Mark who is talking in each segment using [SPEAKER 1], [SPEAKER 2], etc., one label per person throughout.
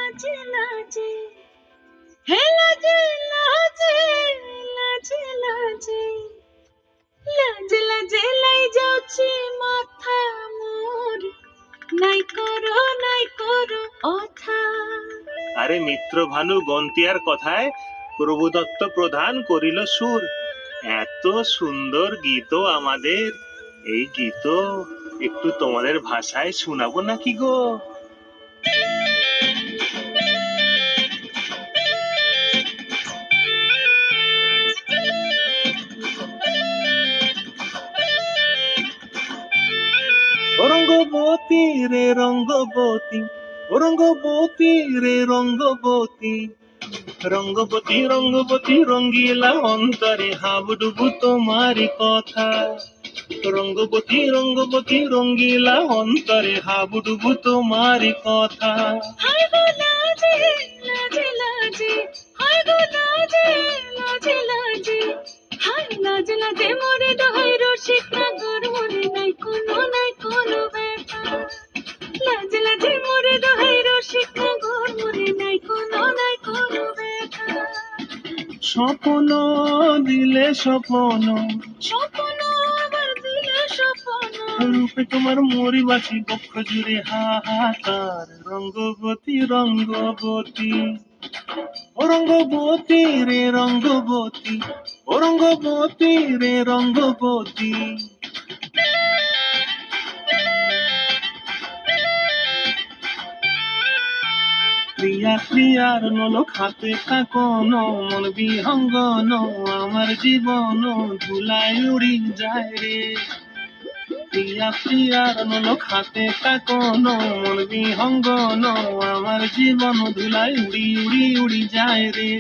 [SPEAKER 1] লাজে লাজে হে লাজে লাজে লাজে লাজে লাজে লাজে লাই যাଉଛି মাথা মোর নাই করো অথা।
[SPEAKER 2] আরে মিত্র ভানু গন্তিয়ার কথায় প্রভুদত্ত প্রধান করিল সুর। এত সুন্দর গীত আমাদের, এই গীত একটু তোমাদের ভাষায় শোনাবো নাকি গো? রঙ্গবতী রে রঙ্গবতী, রঙ্গবতী রে রঙ্গবতী, রঙ্গবতী রঙ্গবতী রঙ্গিলা অন্তরে হাবুডুবু তোমারি কথা। রঙ্গবতী রঙ্গবতী রঙ্গিলা অন্তরে হাবুডুবু তোমারি কথা।
[SPEAKER 1] হায় গো লাজে লাজে লাজে হায় গো লাজে লাজে লাজে হায় লাজে লাজে মোরে দোহাই রসিক নাগর মোরে নাই কোনো ব্যথা। লাজে লাজে মোরে দোহাই রসিক নাগর মোরে নাই কোনো ব্যথা।
[SPEAKER 2] স্বপ্ন দিলে স্বপ্ন,
[SPEAKER 1] স্বপ্ন আমার দিলে স্বপ্ন,
[SPEAKER 2] রূপে তোমার মরি বাসি বক্ষ জুড়ে হাহাকার। রঙ্গবতী রঙ্গবতী, ও রঙ্গবতী রে রঙ্গবতী, ও রঙ্গবতী রে রঙ্গবতী। প্রিয়া প্রিয়ার নলক হাতে কাকন, মন বিহঙ্গন আমার জীবন ধুলায় উড়ি যায় রে। প্রিয়া প্রিয়ার নলক হাতে কাকন, মন বিহঙ্গন আমার জীবন ধুলায় উড়ি উড়ি উড়ি যায় রে।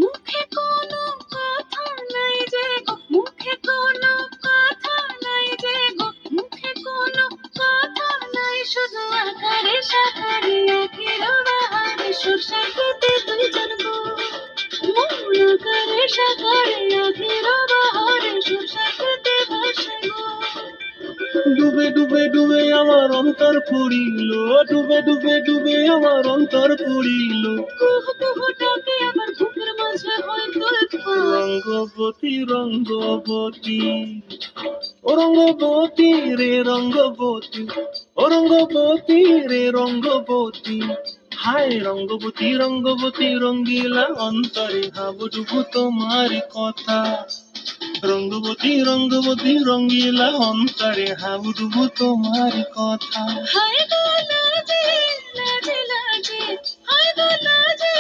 [SPEAKER 1] মুখে কোনো কথা নাই যে গো, মুখে কোনো কথা নাই যে গো, মুখে কোনো কথা নাই, শুধু আকারে সাকারে আখের বাহারে সুর সাগতে দুইজন গো। মন আকারে সাকারে আখের বাহারে সুর সাগতে ভাসে গো।
[SPEAKER 2] ডুবে ডুবে ডুবে আমার অন্তর পুরিল, ডুবে ডুবে ডুবে আমার অন্তর পুরিল।
[SPEAKER 1] কুহ কুহ ডাকে আমার বুকের মাঝে হয় তুলপা।
[SPEAKER 2] রঙ্গবতী রঙ্গবতী, ও রঙ্গবতী রে রঙ্গবতী, ও রঙ্গবতী রে রঙ্গবতী। হায় রঙ্গবতী রঙ্গবতী রঙ্গিলা অন্তরে হাবুডুবু তোমার কথা। রঙ্গবতী রঙ্গবতী রঙ্গিলা অন্তরে হাবুডুবু তোমার কথা।
[SPEAKER 1] হায় গো লাজে লাজে লাজে হায় গো লাজে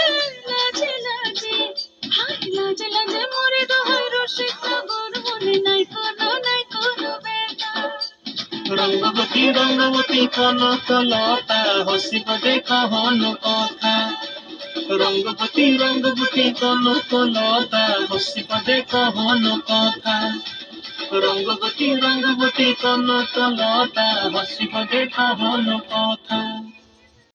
[SPEAKER 1] লাজে লাজে হায় লাজে লাজে মোরে দোহাই রসিক নাগর মনে নাই কোনো ব্যথা।
[SPEAKER 2] রঙ্গবতী রঙ্গবতী কনক লতা হসিব দেখো হন কথা। রঙ্গবতী রঙ্গবতী কনক লতা হসিব দেখো হন কথা। রঙ্গবতী রঙ্গবতী কনক লতা হসিব দেখো হন কথা।